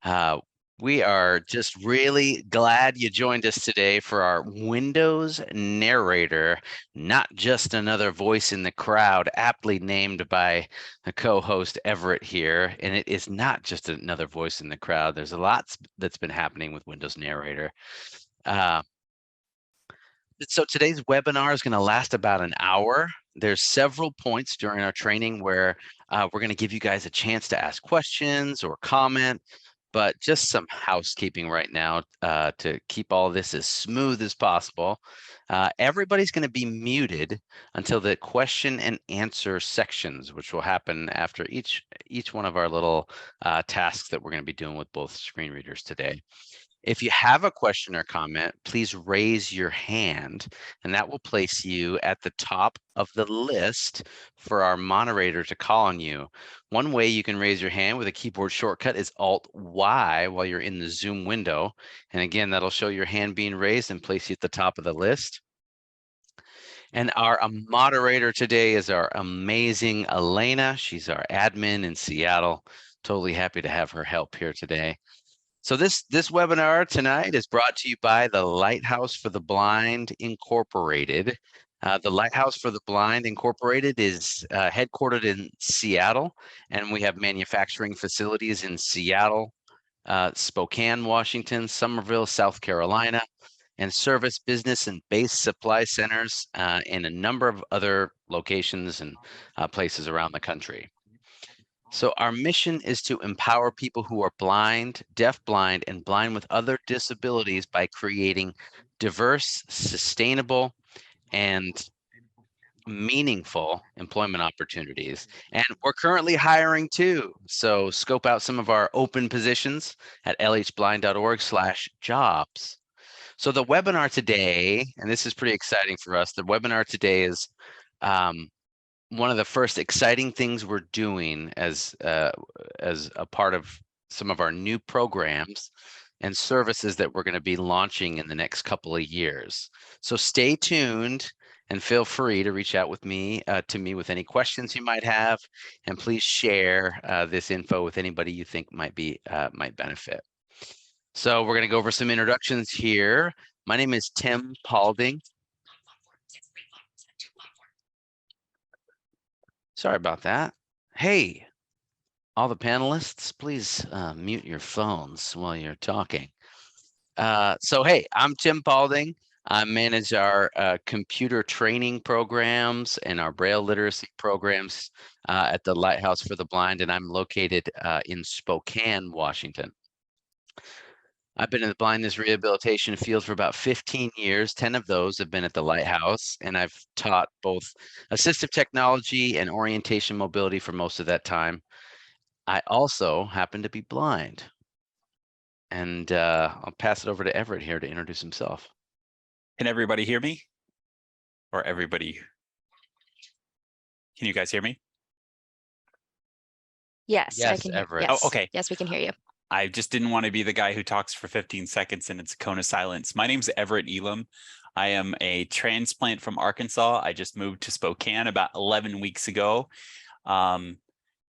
Uh, we are just really glad you joined us today for our Windows Narrator, not just another voice in the crowd, aptly named by the co-host Everett here. And it is not just another voice in the crowd. There's a lot that's been happening with Windows Narrator. So today's webinar is going to last about an hour. There's several points during our training where we're going to give you guys a chance to ask questions or comment, but just some housekeeping right now to keep all this as smooth as possible. Everybody's going to be muted until the question and answer sections, which will happen after each one of our little tasks that we're going to be doing with both screen readers today. If you have a question or comment, please raise your hand, and that will place you at the top of the list for our moderator to call on you. One way you can raise your hand with a keyboard shortcut is Alt-Y while you're in the Zoom window. And again, that'll show your hand being raised and place you at the top of the list. And our moderator today is our amazing Elena. She's our admin in Seattle. Totally happy to have her help here today. So this webinar tonight is brought to you by the Lighthouse for the Blind Incorporated. The Lighthouse for the Blind Incorporated is headquartered in Seattle, and we have manufacturing facilities in Seattle, Spokane, Washington, Somerville, South Carolina, and service business and base supply centers in a number of other locations and places around the country. So our mission is to empower people who are blind, deafblind, and blind with other disabilities by creating diverse, sustainable, and meaningful employment opportunities. And we're currently hiring too. So scope out some of our open positions at lhblind.org/jobs. So the webinar today, and this is pretty exciting for us, the webinar today is one of the first exciting things we're doing as a part of some of our new programs and services that we're going to be launching in the next couple of years. So stay tuned and feel free to reach out with me to me with any questions you might have, and please share this info with anybody you think might benefit. So we're going to go over some introductions here. My name is Tim Paulding. Sorry about that. Hey, all the panelists, please mute your phones while you're talking. So, hey, I'm Tim Paulding. I manage our computer training programs and our Braille literacy programs at the Lighthouse for the Blind, and I'm located in Spokane, Washington. I've been in the blindness rehabilitation field for about 15 years. 10 of those have been at the Lighthouse, and I've taught both assistive technology and orientation mobility for most of that time. I also happen to be blind. And I'll pass it over to Everett here to introduce himself. Can everybody hear me? Or everybody? Can you guys hear me? Yes, yes, I can Everett. Yes. Oh, okay. Yes, we can hear you. I just didn't want to be the guy who talks for 15 seconds and it's a cone of silence. My name's Everett Elam. I am a transplant from Arkansas. I just moved to Spokane about 11 weeks ago.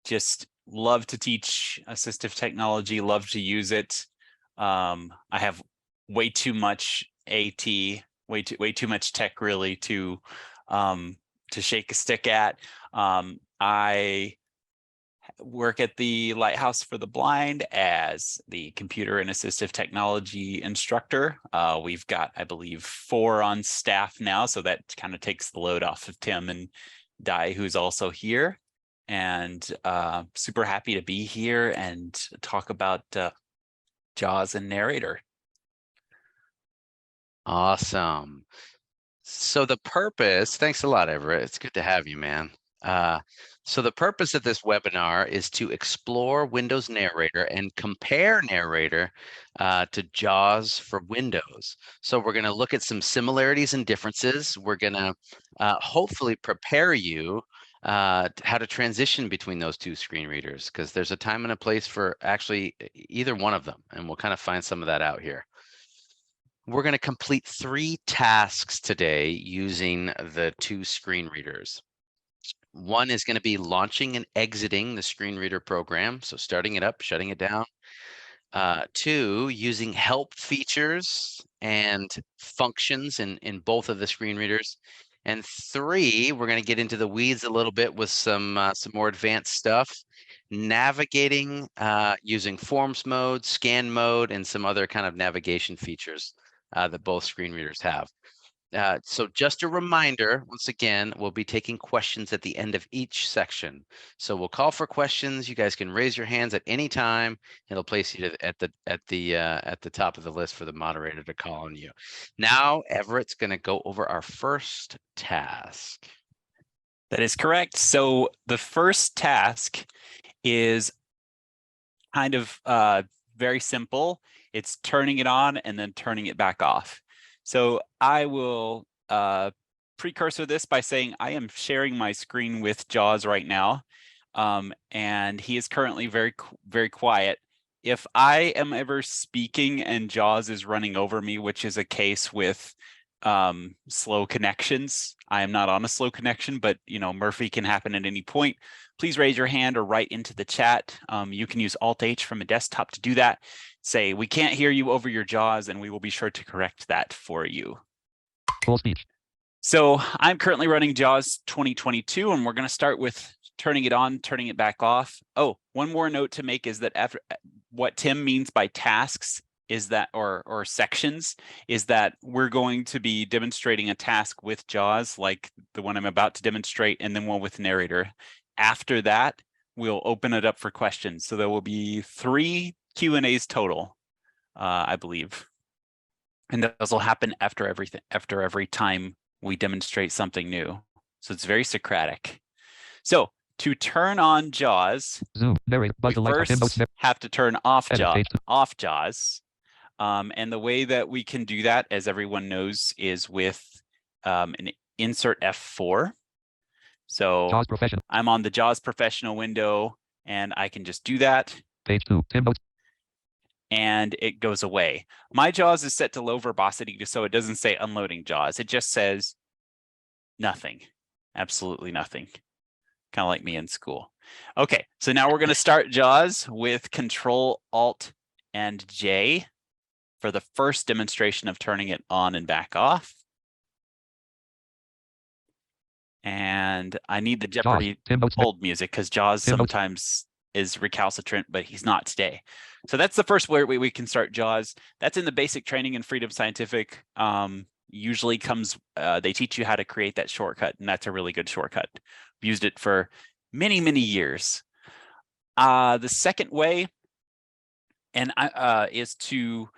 Just love to teach assistive technology, love to use it. I have way too much AT, way too much tech really to shake a stick at. I work at the Lighthouse for the Blind as the computer and assistive technology instructor. We've got, I believe, 4 on staff now, so that kind of takes the load off of Tim and Di, who's also here. And super happy to be here and talk about JAWS and Narrator. Awesome. So the purpose, thanks a lot, Everett. It's good to have you, man. So the purpose of this webinar is to explore Windows Narrator and compare Narrator to JAWS for Windows. So we're going to look at some similarities and differences. We're going to hopefully prepare you how to transition between those two screen readers, because there's a time and a place for actually either one of them, and we'll kind of find some of that out here. We're going to complete 3 tasks today using the 2 screen readers. One is going to be launching and exiting the screen reader program. So starting it up, shutting it down. 2, using help features and functions in both of the screen readers. And 3, we're going to get into the weeds a little bit with some more advanced stuff, navigating using forms mode, scan mode, and some other kind of navigation features that both screen readers have. So just a reminder, once again, we'll be taking questions at the end of each section. So we'll call for questions. You guys can raise your hands at any time. It'll place you at the top of the list for the moderator to call on you. Now, Everett's going to go over our first task. That is correct. So the first task is kind of very simple. It's turning it on and then turning it back off. So I will precursor this by saying I am sharing my screen with Jaws right now, and he is currently very quiet. If I am ever speaking and Jaws is running over me, which is a case with slow connections, I am not on a slow connection, but Murphy can happen at any point. Please raise your hand or write into the chat. You can use Alt-H from a desktop to do that. Say, we can't hear you over your Jaws, and we will be sure to correct that for you. Full speech. So I'm currently running Jaws 2022, and we're going to start with turning it on, turning it back off. Oh, one more note to make is that after what Tim means by tasks is that, or sections, is that we're going to be demonstrating a task with Jaws, like the one I'm about to demonstrate, and then one with Narrator. After that, we'll open it up for questions. So there will be 3 Q&As total, I believe. And those will happen after every time we demonstrate something new. So it's very Socratic. So to turn on Jaws, Zoom, narrate, we first have to turn off Jaws. And the way that we can do that, as everyone knows, is with an insert F4. So I'm on the Jaws Professional window, and I can just do that. Page 2, Tim notes. And it goes away. My Jaws is set to low verbosity, so it doesn't say unloading Jaws. It just says nothing, absolutely nothing. Kind of like me in school. Okay, so now we're going to start Jaws with Control, Alt, and J for the first demonstration of turning it on and back off. And I need the Jeopardy hold music because Jaws sometimes is recalcitrant, but he's not today. So that's the first way we can start Jaws. That's in the basic training in Freedom Scientific. Usually comes, they teach you how to create that shortcut, and that's a really good shortcut. I've used it for many, many years. The second way is to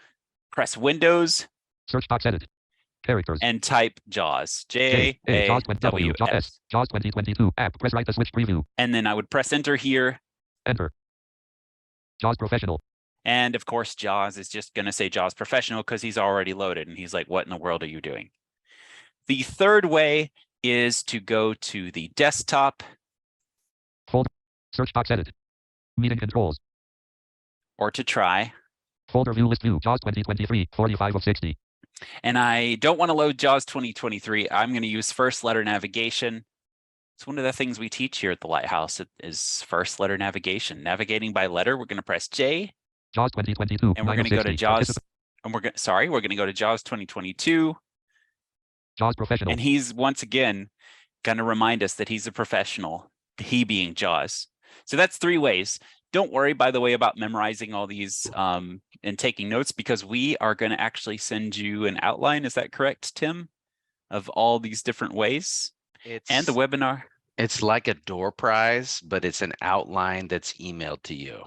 press Windows, search box edit, characters, and type Jaws, J-A-W-S. Jaws 2022 app, press right to switch preview. And then I would press enter here. Enter. Jaws Professional. And of course, Jaws is just going to say Jaws Professional because he's already loaded. And he's like, what in the world are you doing? The third way is to go to the desktop. Folder. Search box edit. Meeting controls. Or to try. Folder view list view. Jaws 2023, 45 of 60. And I don't want to load Jaws 2023. I'm going to use first letter navigation. It's one of the things we teach here at the Lighthouse is first letter navigation. Navigating by letter, we're going to press J. Jaws 2022. And we're going to go to Jaws. And we're going to go to Jaws 2022. Jaws Professional. And he's once again going to remind us that he's a professional, he being Jaws. So that's 3 ways. Don't worry, by the way, about memorizing all these and taking notes, because we are going to actually send you an outline. Is that correct, Tim? Of all these different ways? And the webinar. It's like a door prize, but it's an outline that's emailed to you.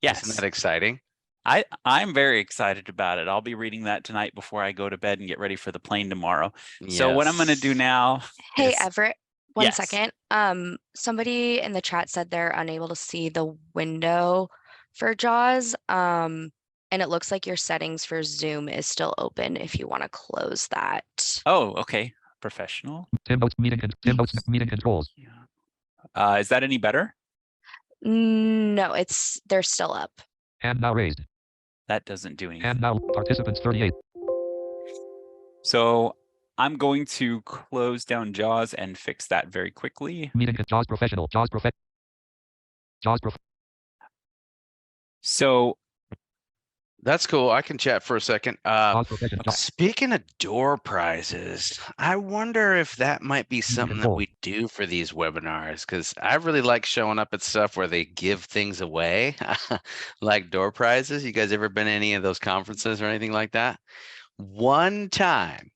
Yes. Isn't that exciting? I'm very excited about it. I'll be reading that tonight before I go to bed and get ready for the plane tomorrow. Yes. So what I'm going to do now. Hey, Everett, one second. Somebody in the chat said they're unable to see the window for Jaws. And it looks like your settings for Zoom is still open if you want to close that. Oh, okay. Professional. Tim notes meeting controls. Is that any better? No, they're still up. Hand now raised. That doesn't do anything. Hand now participants 38. So I'm going to close down Jaws and fix that very quickly. Meeting Jaws Professional. Jaws Prof. So That's cool. I can chat for a second. Pause professional. Okay. Speaking of door prizes, I wonder if that might be something that control. we do for these webinars, because I really like showing up at stuff where they give things away, like door prizes. You guys ever been to any of those conferences or anything like that? One time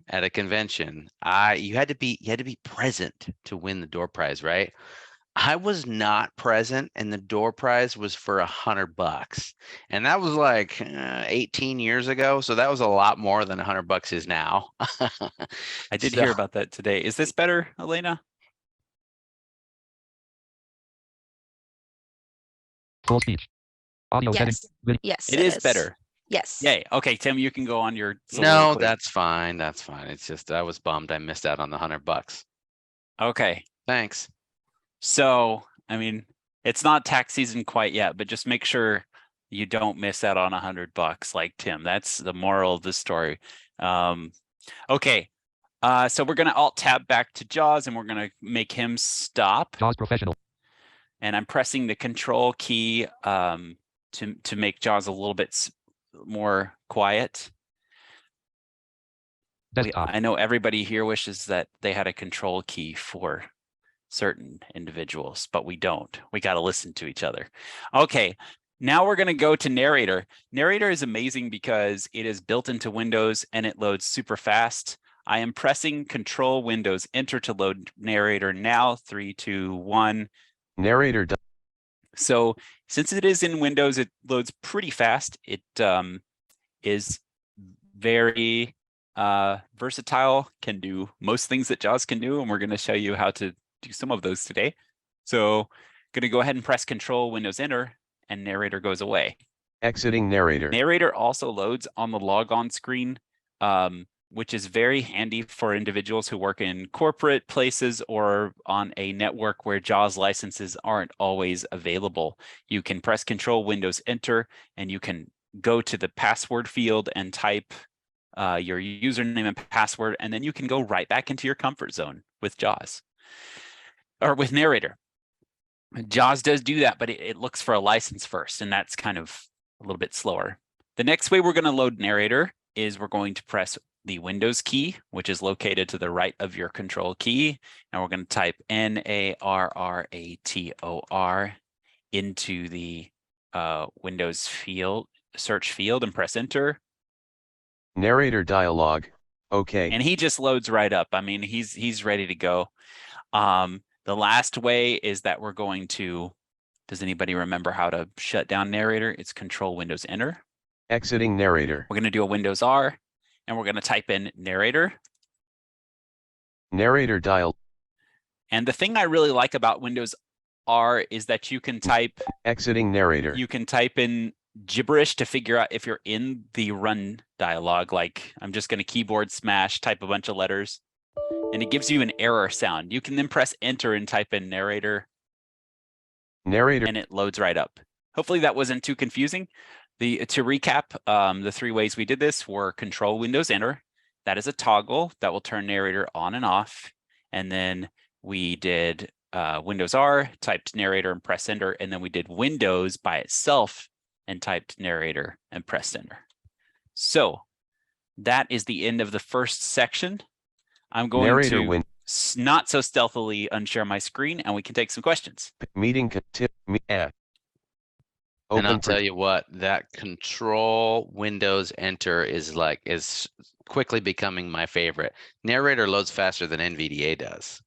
at a convention, you had to be present to win the door prize, right? I was not present, and the door prize was for $100, and that was like 18 years ago. So that was a lot more than $100 is now. I did So hear about that today. Is this better, Elena? Full speech. Audio setting. Yes. Yes, It is better. Yes. Yay. Okay, Tim, you can go on your no, soliloquy. that's fine. That's fine. It's just I was bummed I missed out on the $100. Okay. Thanks. So, I mean, it's not tax season quite yet, but just make sure you don't miss out on $100 like Tim. That's the moral of the story. Okay. So we're gonna alt tab back to JAWS and we're gonna make him stop. JAWS professional. And I'm pressing the control key to make JAWS a little bit more quiet. Desktop. I know everybody here wishes that they had a control key for certain individuals, but we don't. We got to listen to each other. Okay, now we're going to go to Narrator. Narrator is amazing because it is built into Windows and it loads super fast. I am pressing Control Windows Enter to load Narrator now. 3, 2, 1. Narrator. So since it is in Windows, it loads pretty fast. It is very versatile, can do most things that JAWS can do, and we're going to show you how to do some of those today. So going to go ahead and press Control Windows Enter, and Narrator goes away. Exiting Narrator. Narrator also loads on the logon screen, which is very handy for individuals who work in corporate places or on a network where JAWS licenses aren't always available. You can press Control Windows Enter, and you can go to the password field and type your username and password, and then you can go right back into your comfort zone with JAWS or with Narrator. JAWS does do that, but it looks for a license first, and that's kind of a little bit slower. The next way we're going to load Narrator is we're going to press the Windows key, which is located to the right of your control key, and we're going to type Narrator into the Windows field, search field, and press Enter. Narrator dialog. Okay. And he just loads right up. I mean, he's ready to go. The last way is that we're going to, does anybody remember how to shut down Narrator? It's Control Windows Enter. Exiting Narrator. We're going to do a Windows R, and we're going to type in Narrator. Narrator dial. And the thing I really like about Windows R is that you can type. Exiting Narrator. You can type in gibberish to figure out if you're in the run dialog. Like I'm just going to keyboard smash, type a bunch of letters, and it gives you an error sound. You can then press Enter and type in Narrator. Narrator. And it loads right up. Hopefully that wasn't too confusing. To recap, the 3 ways we did this were Control Windows Enter. That is a toggle that will turn Narrator on and off. And then we did Windows R, typed Narrator and press Enter. And then we did Windows by itself and typed Narrator and pressed Enter. So that is the end of the first section. I'm going Narrator to not so stealthily unshare my screen, and we can take some questions. Meeting tip. And I'll tell you what, that Control Windows Enter is quickly becoming my favorite. Narrator loads faster than NVDA does.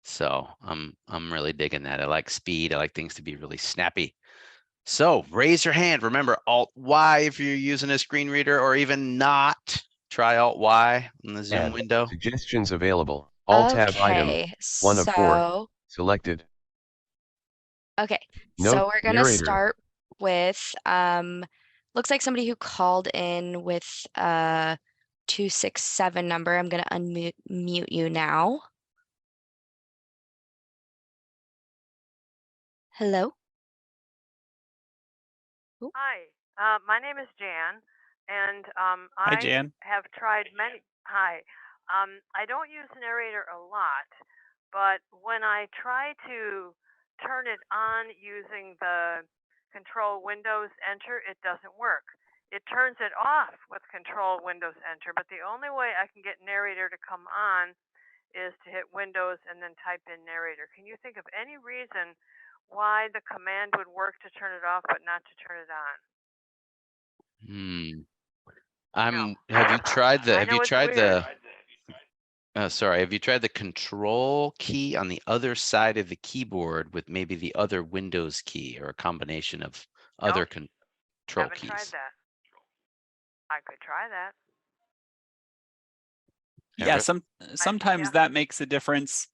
So I'm really digging that. I like speed. I like things to be really snappy. So raise your hand. Remember Alt-Y if you're using a screen reader, or even not. Try Alt-Y in the Zoom window. Suggestions available. Alt-Tab item 1 of 4 selected. Okay, Note, so we're gonna Narrator. start with looks like somebody who called in with a 267 number. I'm gonna unmute you now. Hello. Hi, my name is Jan, and Hi, Jan. have tried many. Hi, I don't use Narrator a lot, but when I try to turn it on using the Control Windows Enter, it doesn't work. It turns it off with Control Windows Enter, but the only way I can get Narrator to come on is to hit Windows and then type in Narrator. Can you think of any reason why the command would work to turn it off but not to turn it on? Have you tried the, I know it's weird. sorry, have you tried the control key on the other side of the keyboard with maybe the other Windows key or a combination of other Nope, control haven't tried keys? that. I could try that. Yeah, Everett? sometimes yeah. that makes a difference.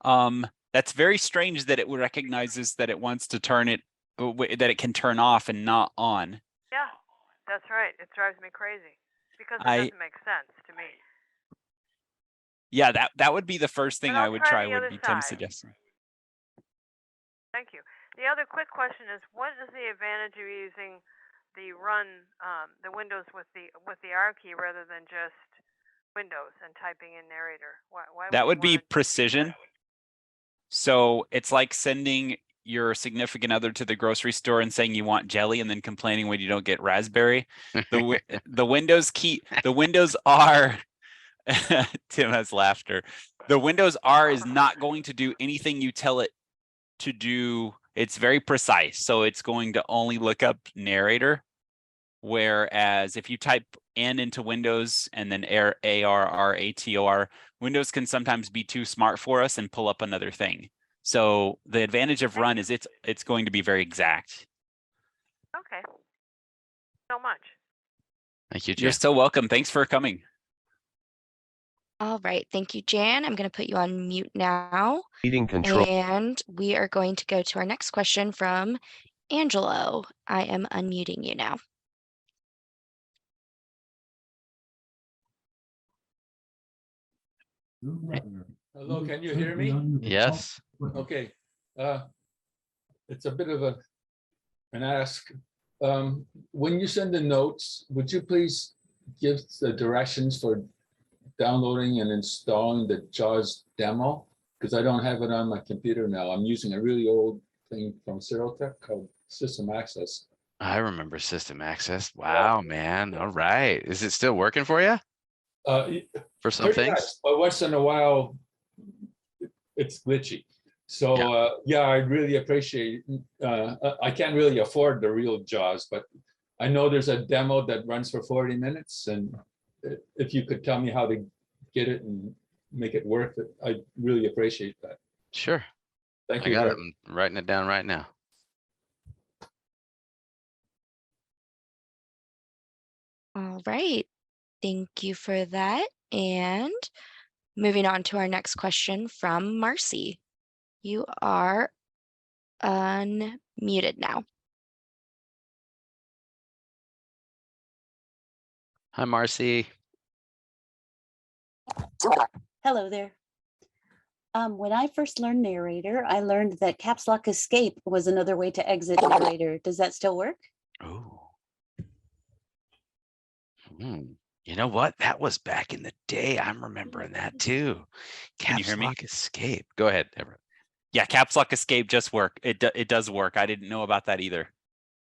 That's very strange that it recognizes that it wants to turn it, that it can turn off and not on. Yeah, that's right. It drives me crazy because it doesn't make sense to me. Yeah, that would be the first thing But I'll I would try try, the would other be Tim's side. suggestion. Thank you. The other quick question is, what is the advantage of using the the Windows with the R key rather than just Windows and typing in Narrator? Why That would be wanna do precision. So it's like sending your significant other to the grocery store and saying you want jelly and then complaining when you don't get raspberry. The Windows key, the Windows R, Tim has laughter. The Windows R is not going to do anything you tell it to do. It's very precise. So it's going to only look up Narrator. Whereas if you type N into Windows and then ARRATOR, Windows can sometimes be too smart for us and pull up another thing. So the advantage of run is it's going to be very exact. Okay. So much. Thank you, Jan. You're so welcome. Thanks for coming. All right. Thank you, Jan. I'm going to put you on mute now. Meeting control. And we are going to go to our next question from Angelo. I am unmuting you now. Hello, can you hear me? Yes. Okay. It's a bit of an ask. When you send the notes, would you please give the directions for downloading and installing the JAWS demo? Because I don't have it on my computer now. I'm using a really old thing from Tech called System Access. I remember System Access. Wow, man. All right. Is it still working for you? For some Pretty things? much, but once in a while, it's glitchy. So yeah, I really appreciate. I can't really afford the real JAWS, but I know there's a demo that runs for 40 minutes, and if you could tell me how to get it and make it worth it, I really appreciate that. Sure. Thank I you. got it. I'm writing it down right now. All right. Thank you for that. And moving on to our next question from Marcy. You are unmuted now. Hi, Marcy. Hello there. When I first learned Narrator, I learned that caps lock escape was another way to exit Narrator. Does that still work? Oh. You know what? That was back in the day. I'm remembering that too. Can you hear me? Caps lock escape. Go ahead, Everett. Yeah, caps lock escape just work. It does work. I didn't know about that either.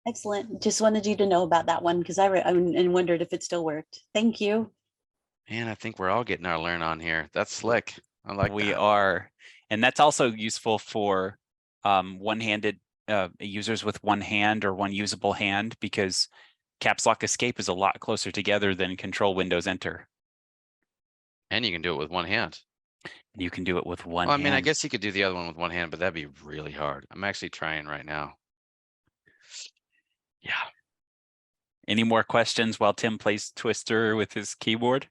Excellent. Just wanted you to know about that one because I wondered if it still worked. Thank you. Man, I think we're all getting our learn on here. That's slick. I like We that. are. And that's also useful for one-handed users with one hand or one usable hand, because caps lock escape is a lot closer together than control Windows Enter. And you can do it with one hand. You can do it with one Well, I hand. mean, I guess you could do the other one with one hand, but that'd be really hard. I'm actually trying right now. Yeah. Any more questions while Tim plays Twister with his keyboard?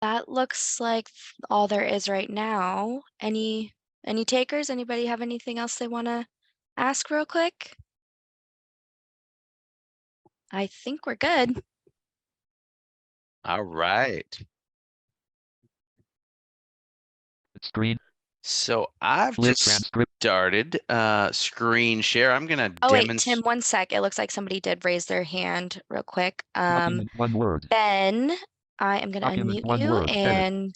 That looks like all there is right now. Any takers? Anybody have anything else they want to ask real quick? I think we're good. All right. Screen. So I've Flip just transcript. started screen share. I'm gonna Oh wait, demonstrate. Tim, 1 sec. It looks like somebody did raise their hand real quick. Document 1 word. Ben, I am gonna Document unmute 1 you word. Edit. and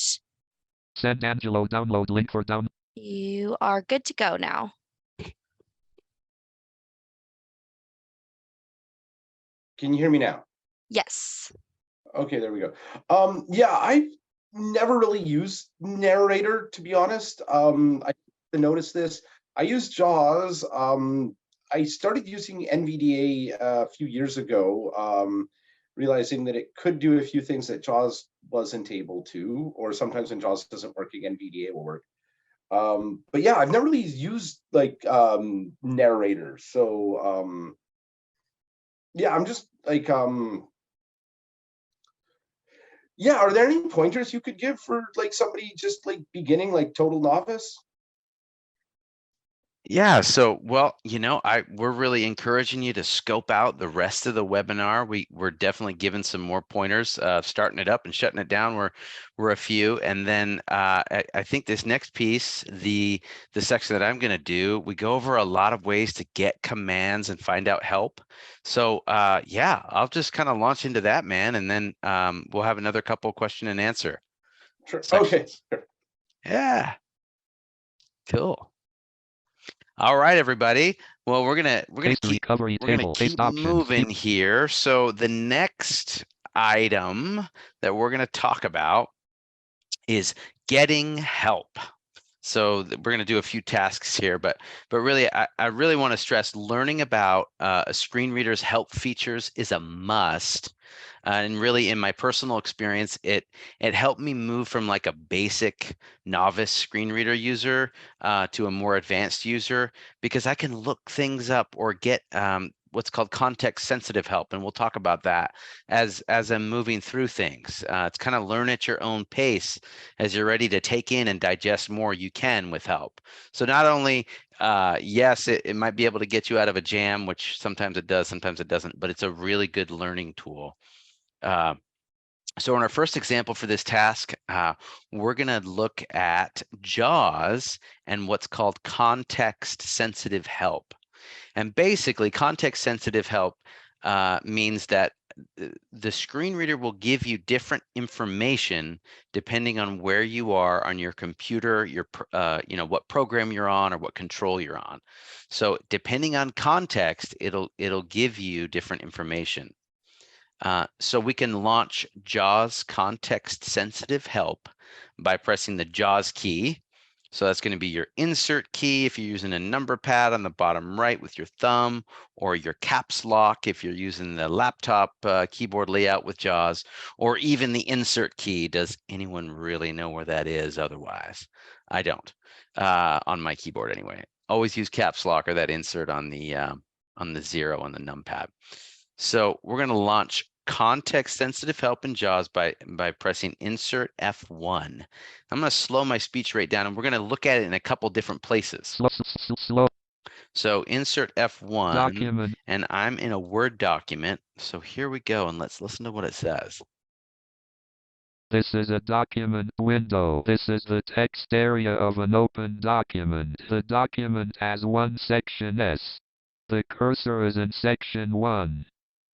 Send Angelo download link for down. you are good to go now. Can you hear me now? Yes. Okay, there we go. Yeah, I've never really used Narrator, to be honest. I noticed this. I use JAWS. I started using NVDA a few years ago, realizing that it could do a few things that JAWS wasn't able to, or sometimes when JAWS doesn't work, NVDA will work. But yeah, I've never really used like Narrator. So yeah, I'm just like yeah, are there any pointers you could give for like somebody just like beginning, like total novice? Yeah, so well, we're really encouraging you to scope out the rest of the webinar. We're definitely giving some more pointers, starting it up and shutting it down. We're a few, and then I think this next piece, the section that I'm going to do, we go over a lot of ways to get commands and find out help. So yeah, I'll just kind of launch into that, man, and then we'll have another couple question and answer Sure. sections. Okay. Yeah, cool. All right, everybody. Well, we're gonna keep moving here. So the next item that we're gonna talk about is getting help. So we're going to do a few tasks here, but really, I really want to stress learning about a screen reader's help features is a must. And really, in my personal experience, it helped me move from like a basic novice screen reader user to a more advanced user, because I can look things up or get what's called context sensitive help, and we'll talk about that as I'm moving through things. It's kind of learn at your own pace. As you're ready to take in and digest more, you can with help. So not only yes, it might be able to get you out of a jam, which sometimes it does, sometimes it doesn't, but it's a really good learning tool. So in our first example for this task, we're going to look at JAWS and what's called context sensitive help. And basically, context sensitive help means that the screen reader will give you different information depending on where you are on your computer, what program you're on or what control you're on. So depending on context, it'll give you different information. So we can launch JAWS context sensitive help by pressing the JAWS key. So that's going to be your insert key if you're using a number pad on the bottom right with your thumb, or your caps lock if you're using the laptop keyboard layout with JAWS, or even the insert key. Does anyone really know where that is otherwise? I don't, on my keyboard anyway. Always use caps lock or that insert on the 0 on the numpad. So we're going to launch context sensitive help in JAWS by pressing insert F1. I'm going to slow my speech rate down, and we're going to look at it in a couple different places. Slow. So insert F1, document. And I'm in a Word document. So here we go, and let's listen to what it says. This is a document window. This is the text area of an open document. The document has one section S. The cursor is in section 1.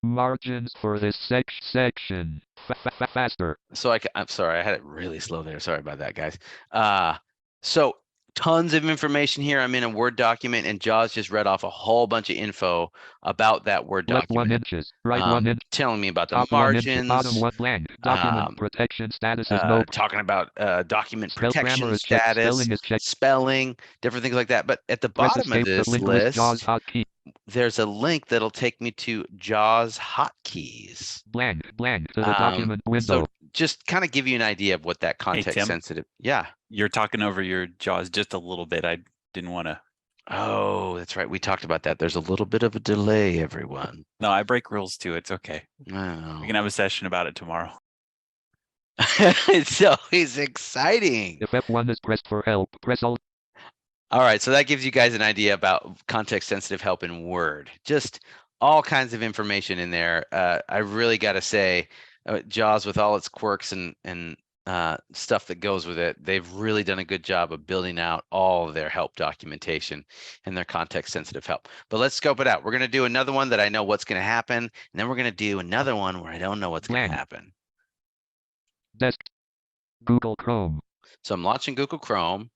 Margins for this section faster. So I'm sorry, I had it really slow there. Sorry about that, guys. So tons of information here. I'm in a Word document, and JAWS just read off a whole bunch of info about that Word Left document. 1 inches, right 1 inch. Telling me about the Top margins. 1 inch, bottom 1 blank. Document protection status is no. Talking about document protection is status, spelling is checked. spelling, different things like that. But at the bottom of this list, there's a link that'll take me to JAWS hotkeys. Blank to the document window. So just kind of give you an idea of what that context sensitive. Yeah. You're talking over your JAWS just a little bit. I didn't want to. Oh, that's right. We talked about that. There's a little bit of a delay, everyone. No, I break rules too. It's okay. Oh. We can have a session about it tomorrow. It's always exciting. If F1 is pressed for help, press Alt. All right, so that gives you guys an idea about context sensitive help in Word. Just all kinds of information in there. I really got to say, JAWS, with all its quirks and stuff that goes with it, they've really done a good job of building out all of their help documentation and their context sensitive help. But let's scope it out. We're going to do another one that I know what's going to happen, and then we're going to do another one where I don't know what's going to happen. Desk. Google Chrome. So I'm launching Google Chrome.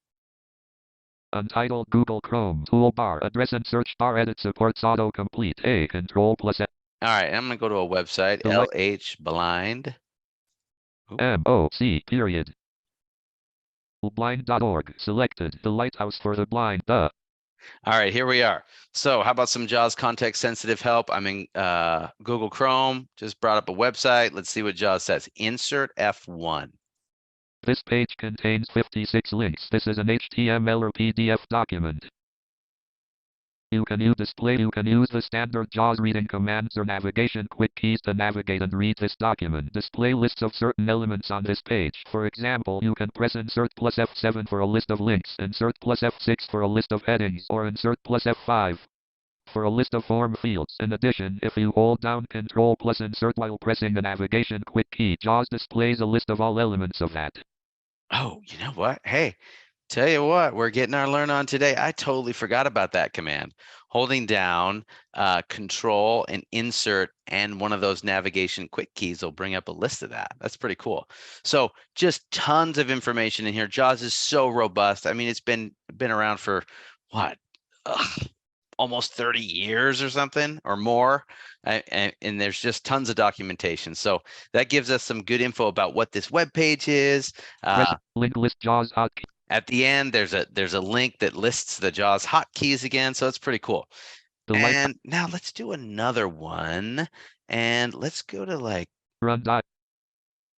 Untitled Google Chrome toolbar, address and search bar, edit supports autocomplete. A Control+. All right, I'm gonna go to a website, LH Blind. MOC period. Blind.org selected. The Lighthouse for the Blind. All right, here we are. So how about some JAWS context sensitive help? I'm in Google Chrome, just brought up a website. Let's see what JAWS says. Insert F1. This page contains 56 links. This is an HTML or PDF document. You can use the standard JAWS reading commands or navigation quick keys to navigate and read this document. Display lists of certain elements on this page. For example, you can press Insert plus F7 for a list of links, Insert plus F6 for a list of headings, or Insert plus F5 for a list of form fields. In addition, if you hold down Control plus Insert while pressing the navigation quick key, JAWS displays a list of all elements of that. Oh, you know what? Hey, tell you what, we're getting our learn on today. I totally forgot about that command. Holding down Control and Insert and one of those navigation quick keys will bring up a list of that. That's pretty cool. So just tons of information in here. JAWS is so robust. I mean, it's been around for what? Almost 30 years or something or more. And there's just tons of documentation. So that gives us some good info about what this web page is. Link list JAWS hotkey. At the end, there's a link that lists the JAWS hotkeys again, so it's pretty cool. And now let's do another one, and let's go to like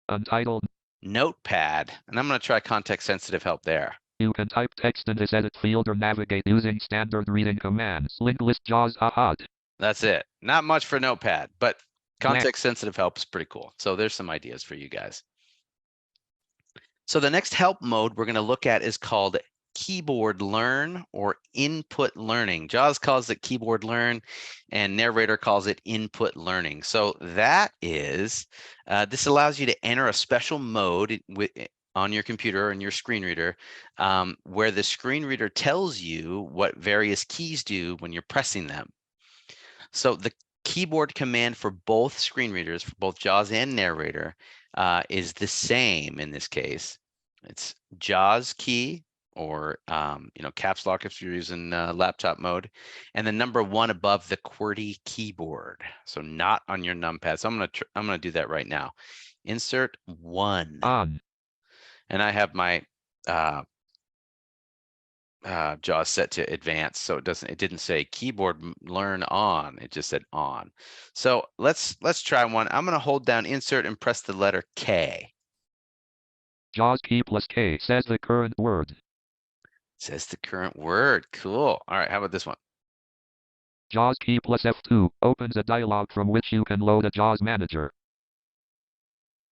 Untitled Notepad, and I'm going to try context sensitive help there. You can type text in this edit field or navigate using standard reading commands. Link list JAWS hot. That's it. Not much for Notepad, but context sensitive help is pretty cool. So there's some ideas for you guys. So the next help mode we're going to look at is called keyboard learn or input learning. JAWS calls it keyboard learn and Narrator calls it input learning. So that is, this allows you to enter a special mode on your computer and your screen reader where the screen reader tells you what various keys do when you're pressing them. So the keyboard command for both screen readers, for both JAWS and Narrator, is the same in this case. It's JAWS key or caps lock if you're using laptop mode, and the number 1 above the QWERTY keyboard. So not on your numpad. So I'm gonna do that right now. Insert 1. On. And I have my JAWS set to advanced, so it didn't say keyboard learn on, it just said on. So let's try one. I'm going to hold down Insert and press the letter K. JAWS key plus K says the current word. Says the current word. Cool. All right, how about this one? JAWS key plus F2 opens a dialog from which you can load a JAWS manager.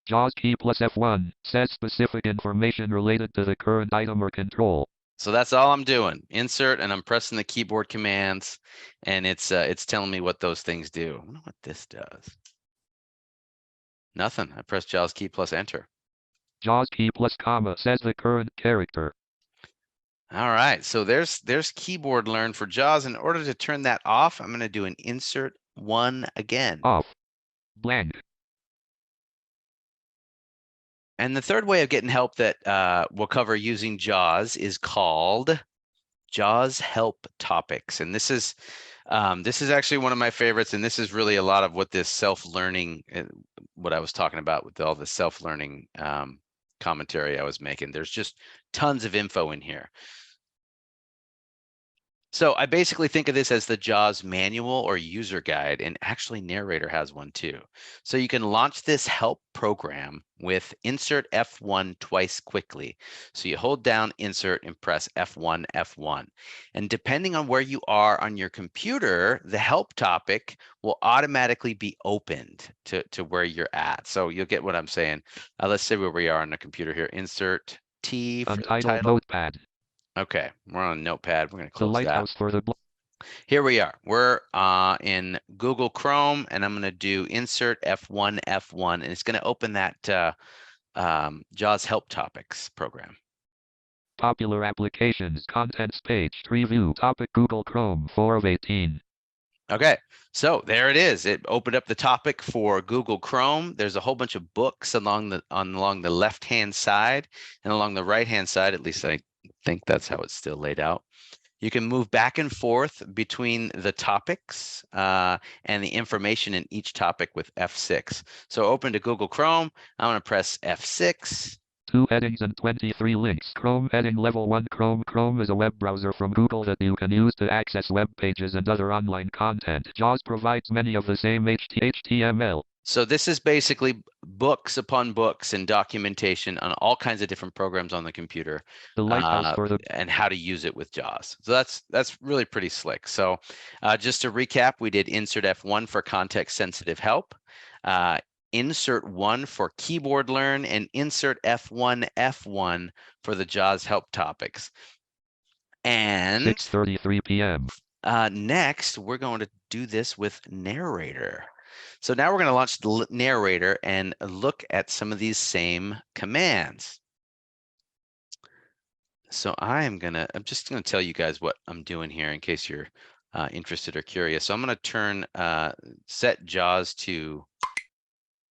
JAWS key plus F1 says specific information related to the current item or control. So that's all I'm doing. Insert, and I'm pressing the keyboard commands, and it's telling me what those things do. I wonder what this does. Nothing. I press JAWS key plus Enter. JAWS key plus comma says the current character. All right. So there's keyboard learn for JAWS. In order to turn that off, I'm going to do an Insert 1 again. Off. Blank. And the third way of getting help that we'll cover using JAWS is called JAWS help topics. And this is actually one of my favorites. And this is really a lot of what this self-learning, what I was talking about with all the self-learning commentary I was making. There's just tons of info in here. So I basically think of this as the JAWS manual or user guide, and actually Narrator has one too. So you can launch this help program with Insert F1 twice quickly. So you hold down Insert and press F1, F1. And depending on where you are on your computer, the help topic will automatically be opened to where you're at. So you'll get what I'm saying. Let's say where we are on the computer here. Insert T for Untitled Notepad. Okay, we're on a Notepad. We're going to close the Lighthouse that. For the Here we are. We're in Google Chrome, and I'm going to do Insert F1, F1, and it's going to open that JAWS Help Topics program. Popular applications, contents page, tree view, topic Google Chrome, 4 of 18. Okay, so there it is. It opened up the topic for Google Chrome. There's a whole bunch of books along the left-hand side, and along the right-hand side, at least I think that's how it's still laid out. You can move back and forth between the topics and the information in each topic with F6. So open to Google Chrome. I'm going to press F6. 2 headings and 23 links. Chrome heading level 1. Chrome is a web browser from Google that you can use to access web pages and other online content. JAWS provides many of the same HTML. So this is basically books upon books and documentation on all kinds of different programs on the computer, The Lighthouse for the and how to use it with JAWS. So that's really pretty slick. So just to recap, we did insert F1 for context sensitive help, insert 1 for keyboard learn, and insert F1 for the JAWS help topics. And 6:33 p.m. Next, we're going to do this with Narrator. So now we're going to launch the Narrator and look at some of these same commands. So I'm just going to tell you guys what I'm doing here in case you're interested or curious. So I'm going to turn set JAWS to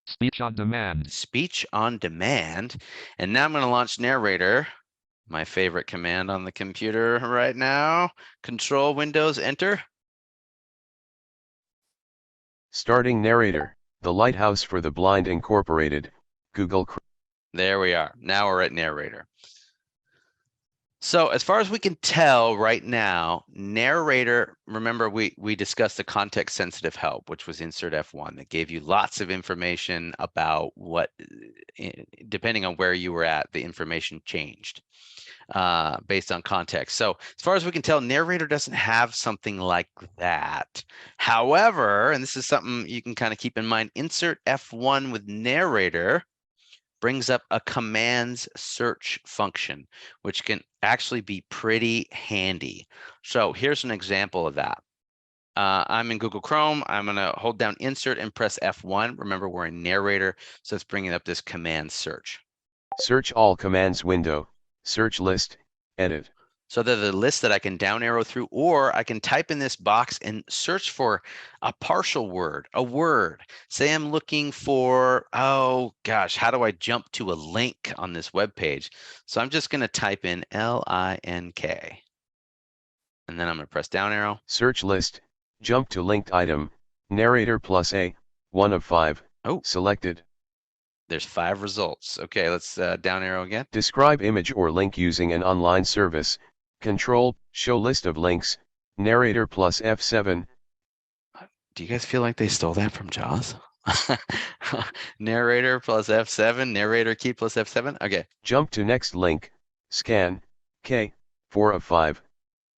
speech on demand. Speech on demand. And now I'm going to launch Narrator, my favorite command on the computer right now. Control Windows, enter. Starting Narrator, the Lighthouse for the Blind Incorporated, Google Chrome. There we are. Now we're at Narrator. So as far as we can tell right now, Narrator, remember we discussed the context sensitive help, which was insert F1, that gave you lots of information about what, depending on where you were at, the information changed based on context. So as far as we can tell, Narrator doesn't have something like that. However, and this is something you can kind of keep in mind, insert F1 with Narrator brings up a commands search function, which can actually be pretty handy. So here's an example of that. I'm in Google Chrome. I'm going to hold down insert and press F1. Remember, we're in Narrator, so it's bringing up this command search. Search all commands window, search list, edit. So they're the list that I can down arrow through, or I can type in this box and search for a partial word, a word. Say I'm looking for, oh gosh, how do I jump to a link on this web page? So I'm just going to type in L-I-N-K. And then I'm going to press down arrow. Search list, jump to linked item, Narrator plus A, 1 of 5. Oh, selected. There's 5 results. Okay, let's down arrow again. Describe image or link using an online service. Control, show list of links, Narrator plus F7. Do you guys feel like they stole that from JAWS? Narrator plus F7, Narrator key plus F7. Okay. Jump to next link, scan, K, 4 of 5.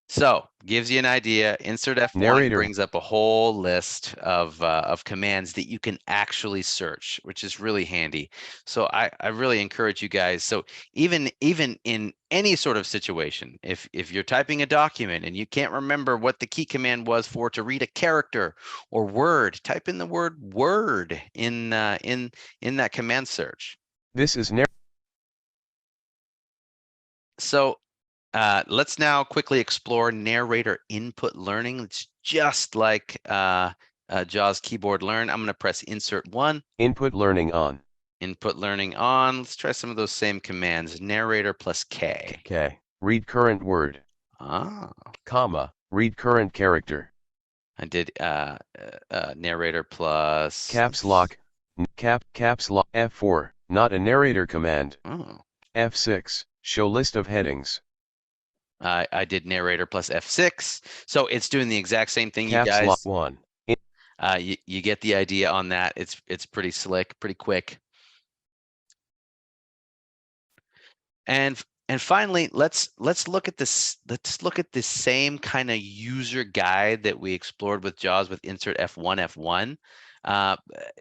So gives you an idea. Insert F1 Narrator brings up a whole list of commands that you can actually search, which is really handy. So I really encourage you guys. So even in any sort of situation, if you're typing a document and you can't remember what the key command was for to read a character or word, type in the word word in that command search. This is So let's now quickly explore Narrator input learning. It's just like JAWS keyboard learn. I'm going to press insert 1. Input learning on. Input learning on. Let's try some of those same commands. Narrator plus K. K. Read current word. Ah. Comma. Read current character. I did Narrator plus caps lock. Caps lock F4. Not a Narrator command. Oh. F6. Show list of headings. I did Narrator plus F6, so it's doing the exact same thing. Caps you guys, lock 1. You get the idea on that. It's pretty slick, pretty quick. And finally, let's look at this. Let's look at this same kind of user guide that we explored with JAWS with insert F1.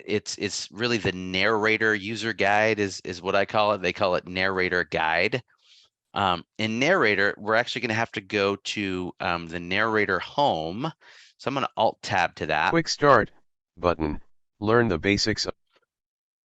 It's really the Narrator user guide is what I call it. They call it Narrator guide. In Narrator, we're actually going to have to go to the Narrator home. So I'm going to Alt Tab to that. Quick Start button. Learn the basics of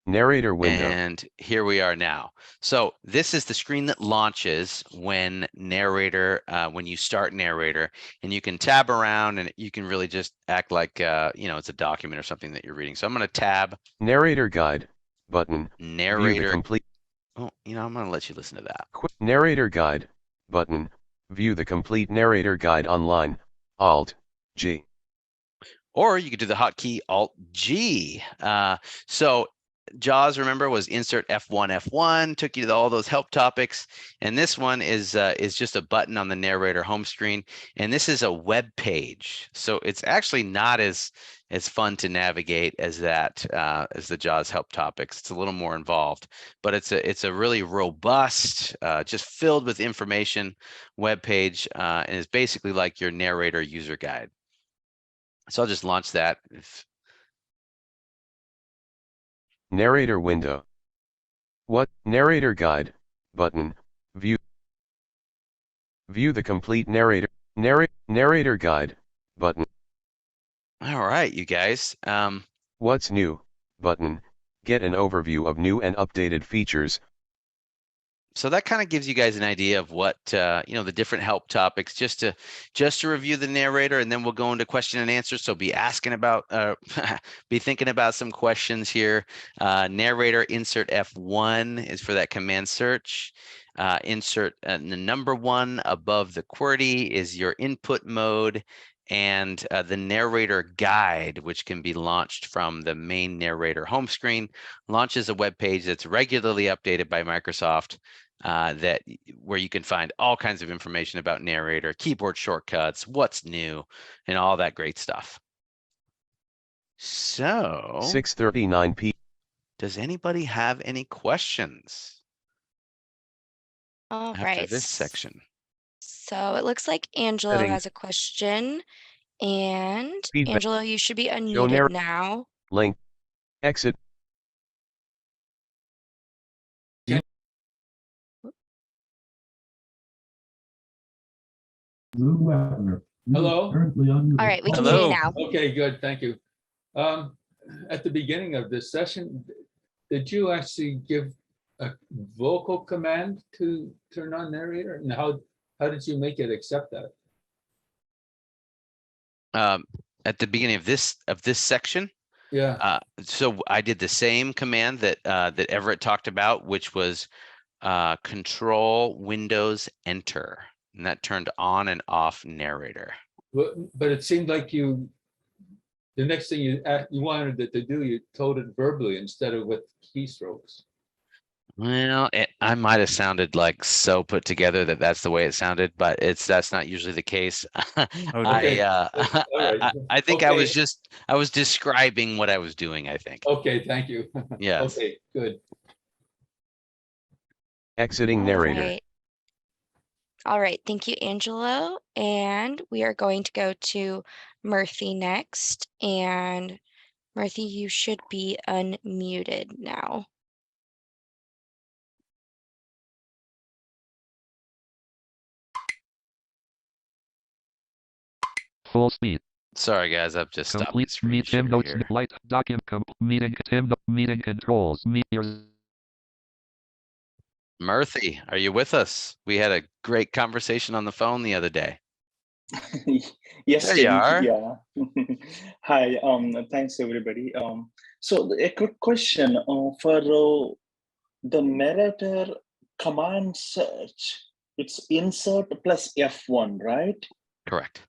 Narrator window. And here we are now. So this is the screen that launches when Narrator, when you start Narrator, and you can tab around and you can really just act like, it's a document or something that you're reading. So I'm going to tab. Narrator guide button. Narrator complete. Oh, I'm going to let you listen to that. Narrator guide button. View the complete narrator guide online, Alt-G. Or you could do the hotkey Alt-G. So JAWS, remember, was insert F1, F1, took you to all those help topics. And this one is just a button on the narrator home screen. And this is a web page. So it's actually not as fun to navigate as that, as the JAWS help topics. It's a little more involved, but it's a really robust, just filled with information web page, and is basically like your narrator user guide. So I'll just launch that. Narrator window. What? Narrator guide button. View the complete narrator guide button. All right, you guys. What's new button. Get an overview of new and updated features. So that kind of gives you guys an idea of what the different help topics, just to review the narrator, and then we'll go into question and answer. So be asking about, be thinking about some questions here. Narrator insert F1 is for that command search. Insert the number 1 above the QWERTY is your input mode. And the narrator guide, which can be launched from the main narrator home screen, launches a web page that's regularly updated by Microsoft, where you can find all kinds of information about narrator, keyboard shortcuts, what's new, and all that great stuff. So 6:39 p.m. Does anybody have any questions All after right. this section? So it looks like Angelo Settings. has a question. And Feedback. Angelo, you should be Show unmuted now. Link. Exit. Hello? All right, we can hear Hello. you now. Okay, good, thank you. At the beginning of this session, did you actually give a vocal command to turn on narrator? And how did you make it accept that? At the beginning of this section, Yeah, so I did the same command that Everett talked about, which was Control Windows Enter, and that turned on and off narrator. but it seemed like the next thing you wanted it to do, you told it verbally instead of with keystrokes. Well, I might have sounded like so put together that that's the way it sounded, but that's not usually the case. Okay. All right. I think Okay. I was describing what I was doing, I think. Okay, thank you. Yes. Okay, good. Exiting narrator. All right, thank you, Angelo. And we are going to go to Murphy next. And Murphy, you should be unmuted now. Full speed. Sorry, guys, I've just stopped the Complete screen meet share notes. here. Light document. Meeting controls. Murphy, are you with us? We had a great conversation on the phone the other day. Yes, There you are. yeah. Hi, thanks everybody. So a quick question for the narrator command search. It's insert plus F1, right? Correct.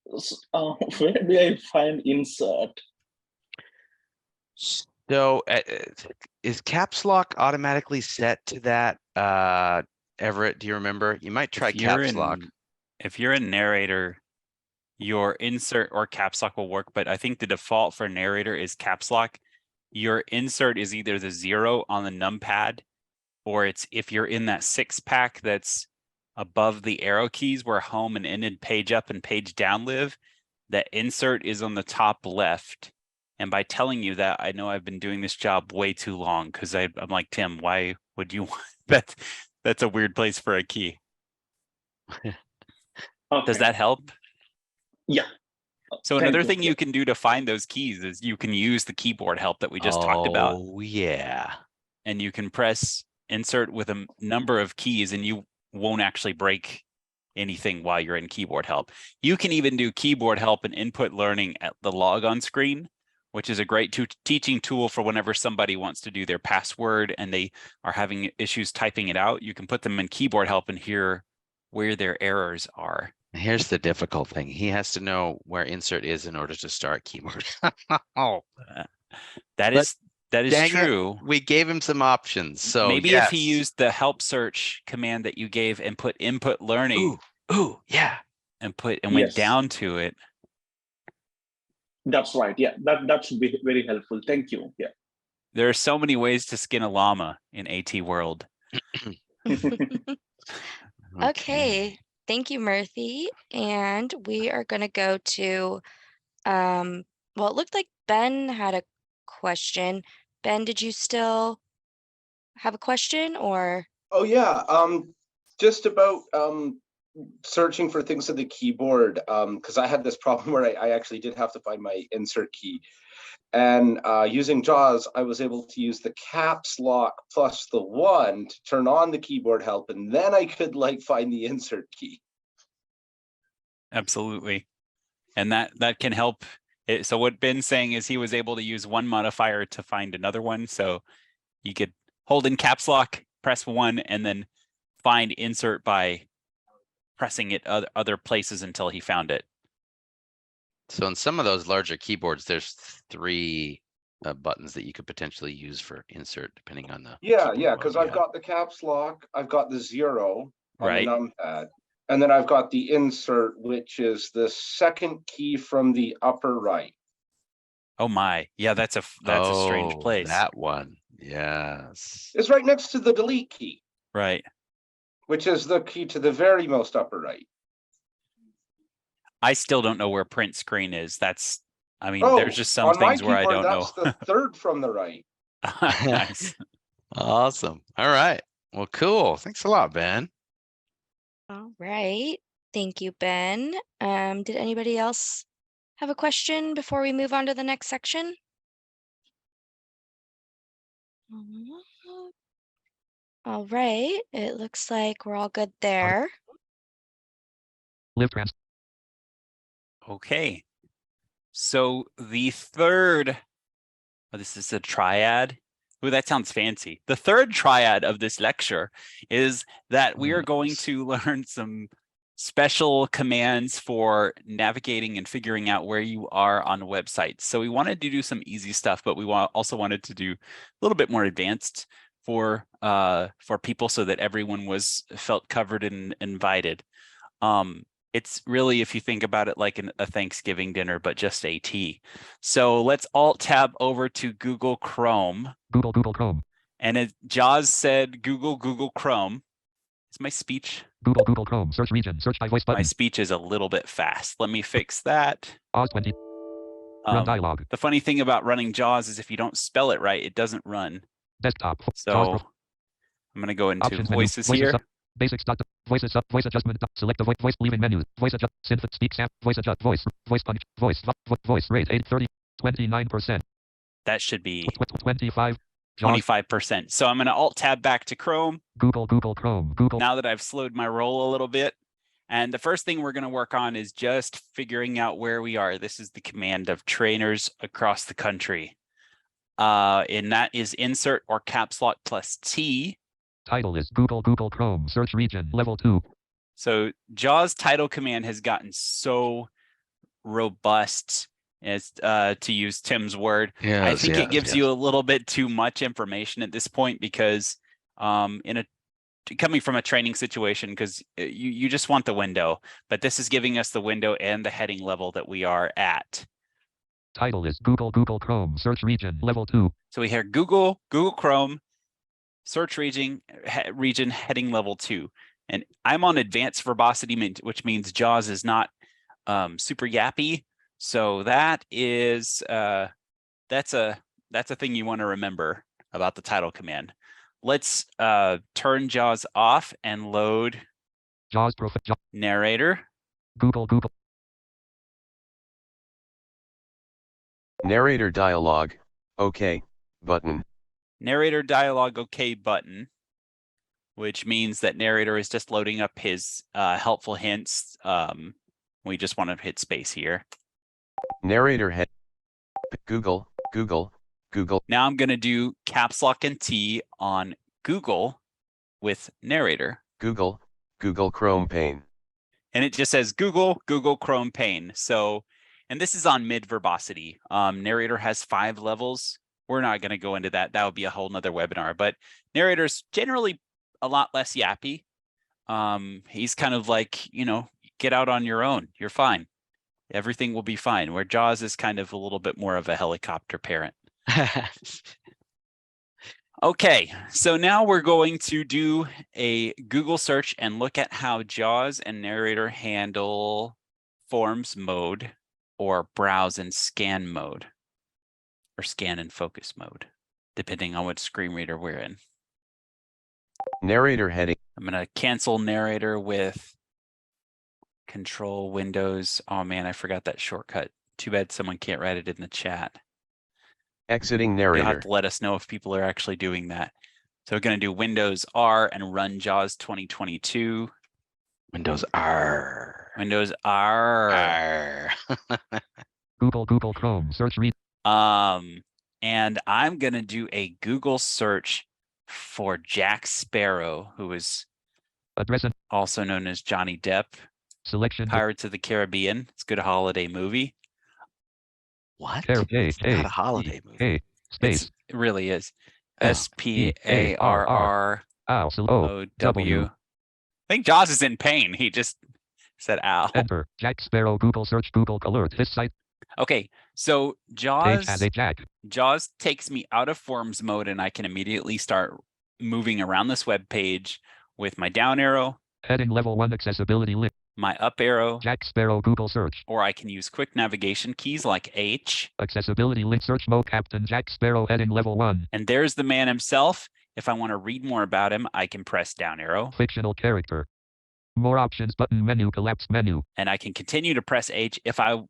Where do I find insert? So is caps lock automatically set to that? Everett, do you remember? You might try caps lock. If you're in narrator, your insert or caps lock will work, but I think the default for narrator is caps lock. Your insert is either the 0 on the numpad, or it's if you're in that 6-pack that's above the arrow keys where home and ended page up and page down live, that insert is on the top left. And by telling you that, I know I've been doing this job way too long, because I'm like, Tim, why would you want that's a weird place for a key. Okay. Does that help? Yeah. So another thing you can do to find those keys is you can use the keyboard help that we just talked about. Oh, yeah. And you can press insert with a number of keys and you won't actually break anything while you're in keyboard help. You can even do keyboard help and input learning at the logon screen, which is a great teaching tool for whenever somebody wants to do their password and they are having issues typing it out. You can put them in keyboard help and hear where their errors are. Here's the difficult thing. He has to know where insert is in order to start keyboard. Oh, That But is dang it, true. we gave him some options. So Maybe if he yes. used the help search command that you gave and put input learning Ooh, yeah. and went Yes. down to it. That's right. Yeah, that should be very helpful. Thank you. Yeah. There are so many ways to skin a llama in AT world. Okay, thank you, Murthy. And we are going to go to, well, it looked like Ben had a question. Ben, did you still have a question or? Oh yeah, just about searching for things on the keyboard, because I had this problem where I actually did have to find my insert key. And using JAWS, I was able to use the caps lock plus the 1 to turn on the keyboard help, and then I could like find the insert key. Absolutely. And that can help. So what Ben's saying is he was able to use one modifier to find another one. So you could hold in caps lock, press 1, and then find insert by pressing it other places until he found it. So in some of those larger keyboards, there's 3 buttons that you could potentially use for insert, depending on the Yeah, keyboard yeah, mode because you I've have. got the caps lock, I've got the 0 on Right. the numpad, and then I've got the insert, which is the second key from the upper right. Oh my, yeah, that's a strange place. That one, yes. It's right next to the delete key, Right. which is the key to the very most upper right. I still don't know where print screen is. I mean, Oh, there's just some on my things where I keyboard, don't know. that's the third from the right. Nice. Awesome. All right. Well, cool. Thanks a lot, Ben. All right. Thank you, Ben. Did anybody else have a question before we move on to the next section? All right. It looks like we're all good there. Live trans. Okay. So the third, this is a triad. Ooh, that sounds fancy. The third triad of this lecture is that we are going to learn some special commands for navigating and figuring out where you are on websites. So we wanted to do some easy stuff, but we also wanted to do a little bit more advanced for people so that everyone felt covered and invited. It's really, if you think about it, like a Thanksgiving dinner, but just AT. So let's alt tab over to Google Chrome. Google Chrome. And as Jaws said, Google Chrome. Is my speech? Google Chrome. Search region. Search by voice button. My speech is a little bit fast. Let me fix that. Oz 20. Run dialog. The funny thing about running JAWS is if you don't spell it right, it doesn't run. Desktop. So I'm going to go into Options voices menu. here. Basics. Voices up. Voice adjustment. Select the voice leaving menu. Voice adjust. Synth. Speak. Sam. Voice adjust. Voice punch. Voice rate 830. 29%. That should be 25. 25%. So I'm going to alt tab back to Chrome. Google Chrome. Now that I've slowed my roll a little bit. And the first thing we're going to work on is just figuring out where we are. This is the command of trainers across the country. And that is insert or caps lock plus T. Title is Google Chrome. Search region level 2. So JAWS title command has gotten so robust, as to use Tim's word. Yes, I think it gives you a little bit too much information at this point because coming from a training situation, because you just want the window, but this is giving us the window and the heading level that we are at. Title is Google Chrome. Search region level 2. So we hear Google Chrome, search region heading level 2. And I'm on advanced verbosity, which means JAWS is not super yappy. So that is that's a thing you want to remember about the title command. Let's turn JAWS off and load JAWS Narrator. Google. Narrator dialog, OK, button. Narrator dialog OK button, which means that Narrator is just loading up his helpful hints. We just want to hit space here. Narrator head. Google. Now I'm going to do caps lock and T on Google with Narrator. Google. Google Chrome pane. And it just says Google Chrome pane. So, and this is on mid verbosity. Narrator has 5 levels. We're not going to go into that. That would be a whole nother webinar, but Narrator's generally a lot less yappy. He's kind of like, you know, get out on your own. You're fine. Everything will be fine. Where Jaws is kind of a little bit more of a helicopter parent. Okay, so now we're going to do a Google search and look at how Jaws and Narrator handle forms mode or browse and scan mode or scan and focus mode, depending on what screen reader we're in. Narrator heading. I'm going to cancel Narrator with Control Windows. Oh man, I forgot that shortcut. Too bad someone can't write it in the chat. Exiting You'll have Narrator. to let us know if people are actually doing that. So we're going to do Windows R and run JAWS 2022. Windows R. Windows R. R. Google Chrome search read. And I'm going to do a Google search for Jack Sparrow, who is Address and also known as Johnny Depp. selection. Pirates of the Caribbean. It's a good holiday movie. What? K, It's not a holiday movie. K, space. It really is. Oh. SPARROW. I think Jaws is in pain. He just said ow. Enter. Jack Sparrow Google search Google alert. This site. Okay, so Page has a Jack. Jaws takes me out of forms mode and I can immediately start moving around this web page with my down arrow, Heading level 1 accessibility link. my up arrow, Jack Sparrow Google search. or I can use quick navigation keys like H. Accessibility link search mode Captain Jack Sparrow heading level 1. And there's the man himself. If I want to read more about him, I can press down arrow. Fictional character. More options button menu collapse menu. And I can continue to press H if I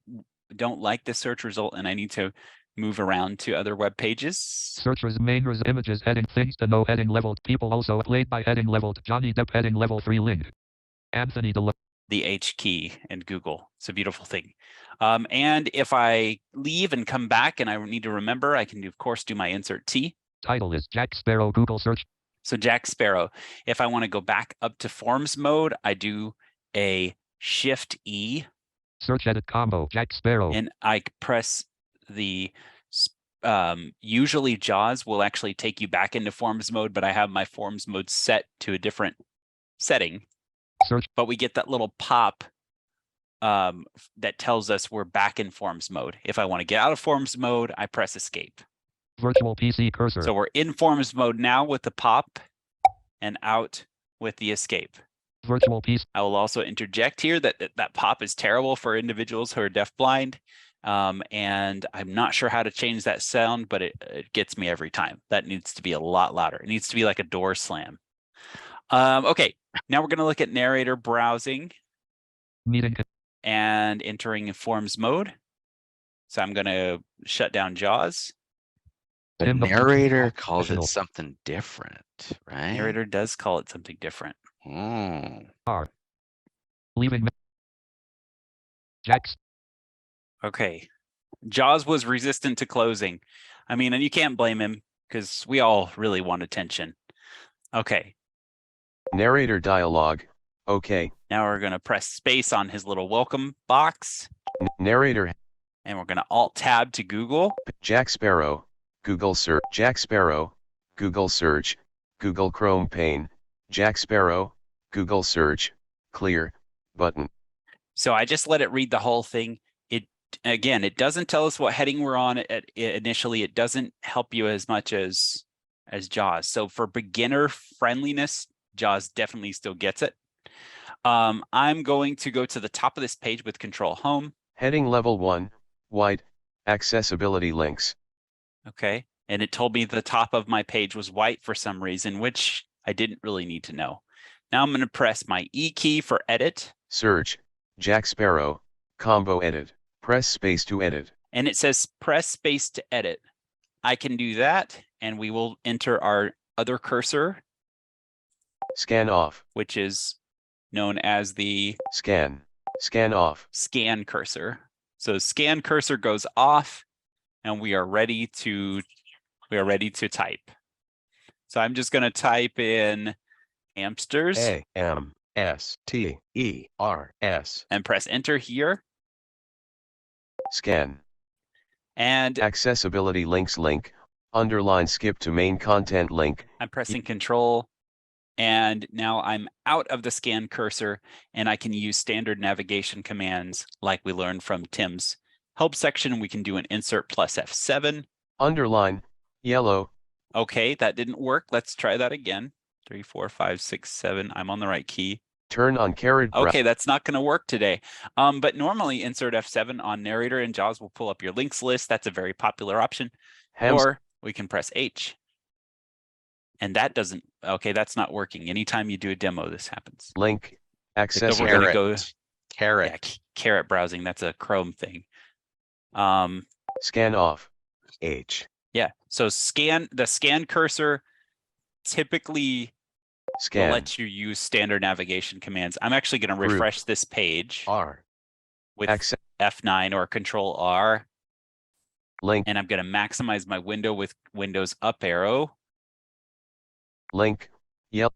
don't like the search result and I need to move around to other web pages. Searchers main images heading things to know heading leveled people also played by heading leveled Johnny Depp heading level 3 link. Anthony DeLo. The H key in Google. It's a beautiful thing. And if I leave and come back and I need to remember, I can, of course, do my insert T. Title is Jack Sparrow Google search. So Jack Sparrow. If I want to go back up to forms mode, I do a Shift E. Search edit combo Jack Sparrow. And I press the, usually JAWS will actually take you back into forms mode, but I have my forms mode set to a different setting. Search. But we get that little pop that tells us we're back in forms mode. If I want to get out of forms mode, I press escape. Virtual PC cursor. So we're in forms mode now with the pop and out with the escape. Virtual PC. I will also interject here that that pop is terrible for individuals who are deafblind. And I'm not sure how to change that sound, but it gets me every time. That needs to be a lot louder. It needs to be like a door slam. Okay, now we're going to look at narrator browsing. Meeting. And entering in forms mode. So I'm going to shut down JAWS. The narrator calls it something different, right? Narrator does call it something different. R. Leaving. Jack's. Okay. JAWS was resistant to closing. I mean, and you can't blame him because we all really want attention. Okay. Narrator dialogue. Okay. Now we're going to press space on his little welcome box. Narrator. And we're going to Alt Tab to Google. Jack Sparrow. Google search. Jack Sparrow. Google search. Google Chrome pane. Jack Sparrow. Google search. Clear. Button. So I just let it read the whole thing. Again, it doesn't tell us what heading we're on initially. It doesn't help you as much as JAWS. So for beginner friendliness, JAWS definitely still gets it. I'm going to go to the top of this page with Control Home. Heading level 1, white, accessibility links. Okay, and it told me the top of my page was white for some reason, which I didn't really need to know. Now I'm going to press my E key for edit. Search, Jack Sparrow, combo edit. Press space to edit. And it says press space to edit. I can do that, and we will enter our other cursor. Scan off. Which is known as the scan off. Scan cursor. So scan cursor goes off, and we are ready to type. So I'm just going to type in hamsters. and press enter here. Scan. And Accessibility links link, underline skip to main content link. I'm pressing control. And now I'm out of the scan cursor and I can use standard navigation commands like we learned from Tim's help section. We can do an insert plus F7. Underline, yellow. Okay, that didn't work. Let's try that again. 3, 4, 5, 6, 7. I'm on the right key. Turn on caret. Okay, that's not going to work today. But normally insert F7 on Narrator and JAWS will pull up your links list. That's a very popular option. Or we can press H. And that doesn't, okay, that's not working. Anytime you do a demo, this happens. Link, access. So we're going to go caret. Yeah, caret browsing. That's a Chrome thing. Scan off. H. Yeah, so the scan cursor typically Scan. lets you use standard navigation commands. I'm actually going to refresh this page R. with F9 or Control R. Link. And I'm going to maximize my window with Windows up arrow. Link, yellow.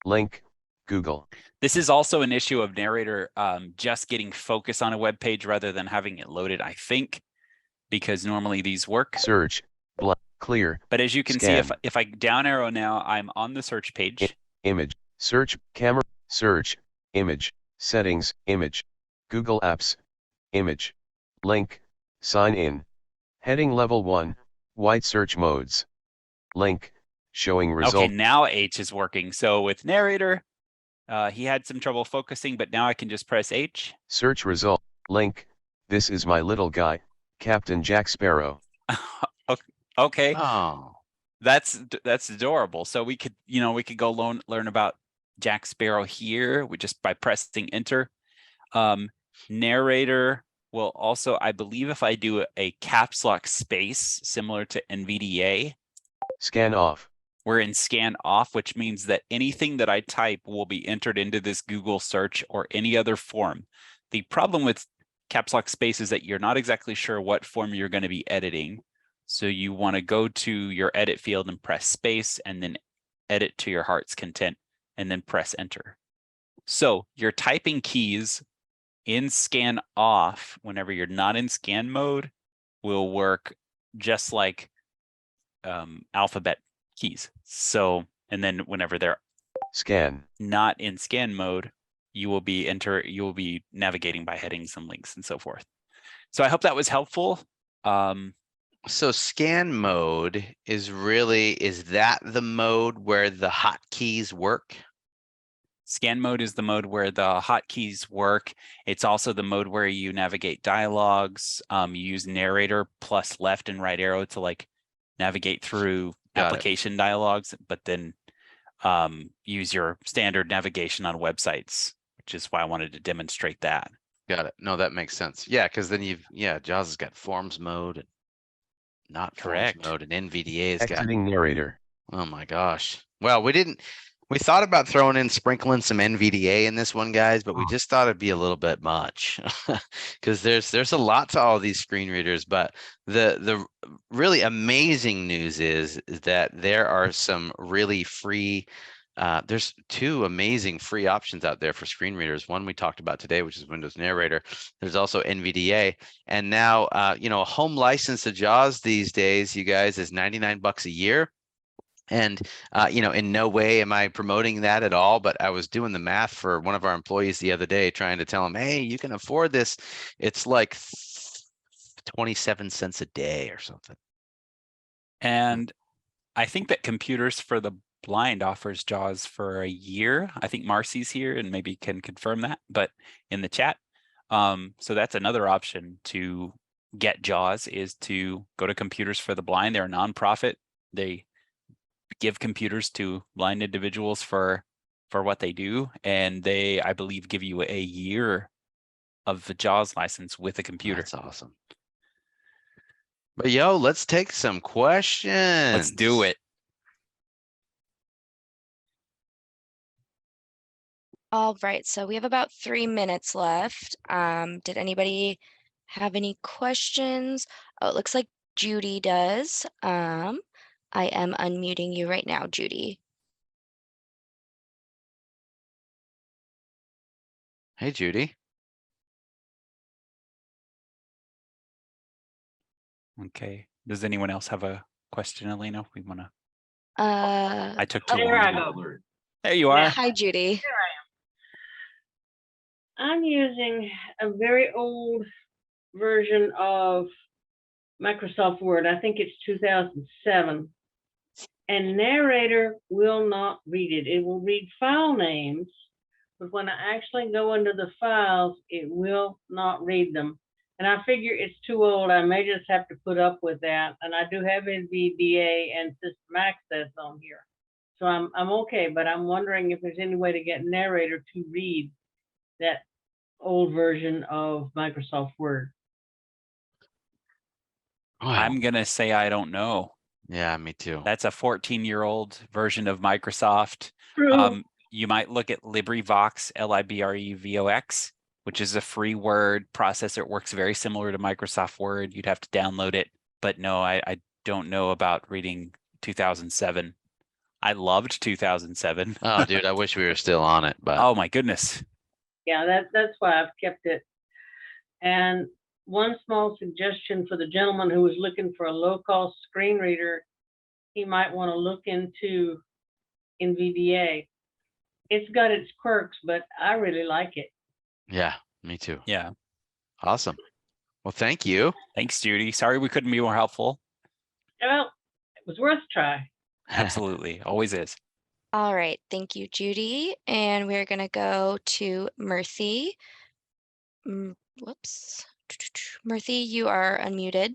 Link, Google. This is also an issue of Narrator just getting focus on a web page rather than having it loaded, I think, because normally these work. Search, clear. But as you can scan. see, if I down arrow now, I'm on the search page. Image, search, camera, search, image, settings, image, Google Apps, image, link, sign in, heading level 1, white search modes, link, showing result. Okay, now H is working. So with Narrator, he had some trouble focusing, but now I can just press H. Search result, link, this is my little guy, Captain Jack Sparrow. Okay. Oh, That's adorable. So we could go learn about Jack Sparrow here just by pressing enter. Narrator will also, I believe, if I do a caps lock space similar to NVDA. Scan off. We're in scan off, which means that anything that I type will be entered into this Google search or any other form. The problem with caps lock space is that you're not exactly sure what form you're going to be editing. So you want to go to your edit field and press space and then edit to your heart's content and then press enter. So your typing keys in scan off, whenever you're not in scan mode, will work just like alphabet keys. So, and then whenever they're scan not in scan mode, you will be navigating by headings and links and so forth. So I hope that was helpful. So scan mode is that the mode where the hotkeys work? Scan mode is the mode where the hotkeys work. It's also the mode where you navigate dialogues. You use Narrator plus left and right arrow to like navigate through application dialogues, but then use your standard navigation on websites, which is why I wanted to demonstrate that. Got it. No, that makes sense. Yeah, because then JAWS has got forms mode and not correct mode, and NVDA's got exiting Narrator. Oh my gosh. Well, we thought about sprinkling some NVDA in this one, guys, but we just thought it'd be a little bit much because there's a lot to all these screen readers. But the really amazing news is that there are some really free. There's 2 amazing free options out there for screen readers. One we talked about today, which is Windows Narrator. There's also NVDA, and now a home license to JAWS these days, you guys, is $99 a year. And, in no way am I promoting that at all, but I was doing the math for one of our employees the other day, trying to tell him, hey, you can afford this. It's like 27 cents a day or something. And I think that Computers for the Blind offers JAWS for a year. I think Marcy's here and maybe can confirm that, but in the chat. So that's another option to get JAWS, is to go to Computers for the Blind. They're a nonprofit. They give computers to blind individuals for what they do, and they, I believe, give you a year of the JAWS license with a computer. That's awesome. But let's take some questions. Let's do it. All right, so we have about 3 minutes left. Did anybody have any questions? Oh, it looks like Judy does. I am unmuting you right now, Judy. Hey, Judy. Okay. Does anyone else have a question, Elena? We want to. I took too There I long. go. There you are. Hi, Judy. I'm using a very old version of Microsoft Word. I think it's 2007. And Narrator will not read it. It will read file names, but when I actually go into the files, it will not read them. And I figure it's too old. I may just have to put up with that. And I do have NVDA and system access on here. So I'm okay, but I'm wondering if there's any way to get Narrator to read that old version of Microsoft Word. I'm going to say I don't know. Yeah, me too. That's a 14-year-old version of Microsoft. True. You might look at LibreVox, LIBREVOX, which is a free word processor. It works very similar to Microsoft Word. You'd have to download it. But no, I don't know about reading 2007. I loved 2007. Oh, dude, I wish we were still on it, but Oh my goodness. Yeah, that's why I've kept it. And one small suggestion for the gentleman who was looking for a low-cost screen reader, he might want to look into NVDA. It's got its quirks, but I really like it. yeah, me too. Yeah. Awesome. Well, thank you. Thanks, Judy. Sorry we couldn't be more helpful. Well, it was worth a try. Absolutely. Always is. All right. Thank you, Judy. And we're going to go to Murthy. Whoops. Murthy, you are unmuted.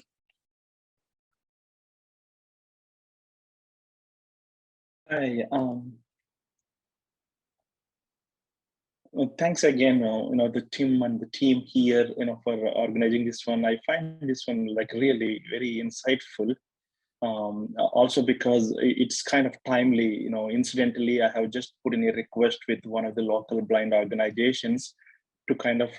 Hi, well, thanks again, the team here, for organizing this one. I find this one like really very insightful. Also because it's kind of timely, incidentally, I have just put in a request with one of the local blind organizations to kind of,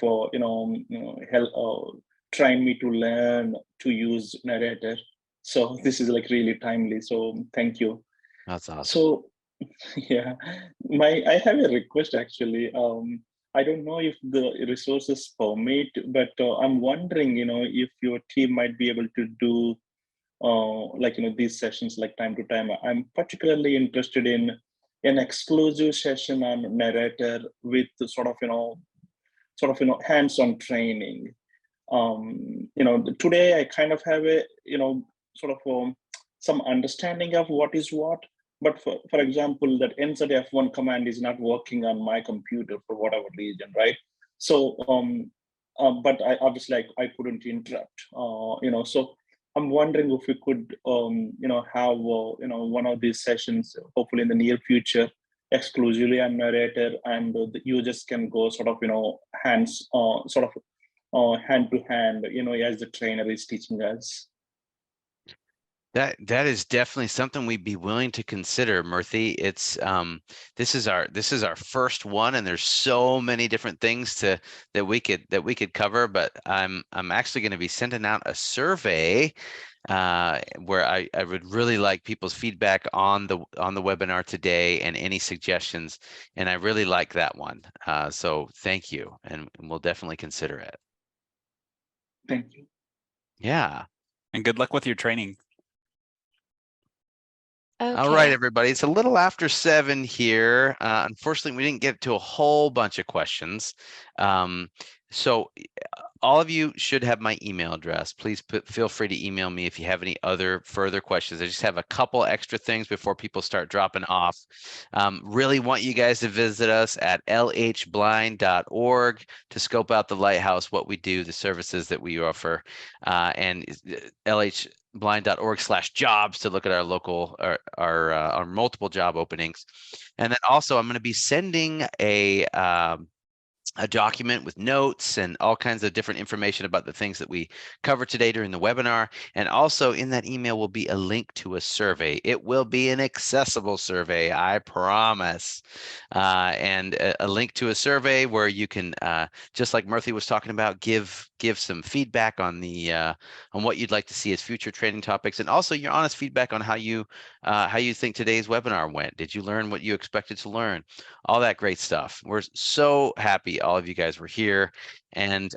help train me to learn to use Narrator. So this is like really timely. So thank you. That's awesome. So yeah, I have a request actually. I don't know if the resources permit, but I'm wondering, if your team might be able to do these sessions like time to time. I'm particularly interested in an exclusive session on Narrator with sort of hands-on training. Today I kind of have a some understanding of what is what, but for example, that NZF1 command is not working on my computer for whatever reason, right? So but I obviously I couldn't interrupt, so I'm wondering if we could have one of these sessions hopefully in the near future exclusively on Narrator, and the users can go sort of hands hand to hand, as the trainer is teaching us. That is definitely something we'd be willing to consider, Murthy. It's this is our first one, and there's so many different things that we could cover. But I'm actually going to be sending out a survey where I would really like people's feedback on the webinar today and any suggestions. And I really like that one. So thank you, and we'll definitely consider it. Thank you. Yeah. And good luck with your training. Okay. All right, everybody. It's a little after 7 here. Unfortunately, we didn't get to a whole bunch of questions. So all of you should have my email address. Please feel free to email me if you have any other further questions. I just have a couple extra things before people start dropping off. Really want you guys to visit us at lhblind.org to scope out the Lighthouse, what we do, the services that we offer, and lhblind.org/jobs to look at our local, our multiple job openings. And then also I'm going to be sending a document with notes and all kinds of different information about the things that we covered today during the webinar. And also in that email will be a link to a survey. It will be an accessible survey, I promise. And a link to a survey where you can, just like Murthy was talking about, give some feedback on the on what you'd like to see as future training topics, and also your honest feedback on how you think today's webinar went. Did you learn what you expected to learn? All that great stuff. We're so happy happy all of you guys were here, and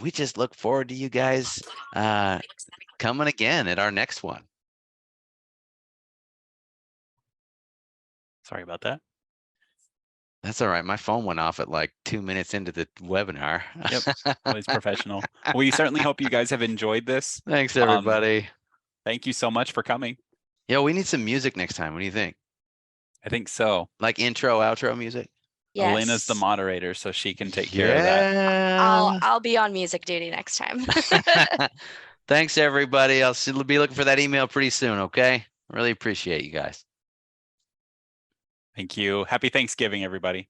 we just look forward to you guys coming again at our next one. Sorry about that. That's all right. My phone went off at like 2 minutes into the webinar. Yep, always professional. We certainly hope you guys have enjoyed this. Thanks, everybody. Thank you so much for coming. Yeah, we need some music next time. What do you think? I think so. Like intro, outro music? Yes. Elena's the moderator, so she can take care of that. Yeah. I'll be on music duty next time. Thanks, everybody. I'll be looking for that email pretty soon, okay? Really appreciate you guys. Thank you. Happy Thanksgiving, everybody.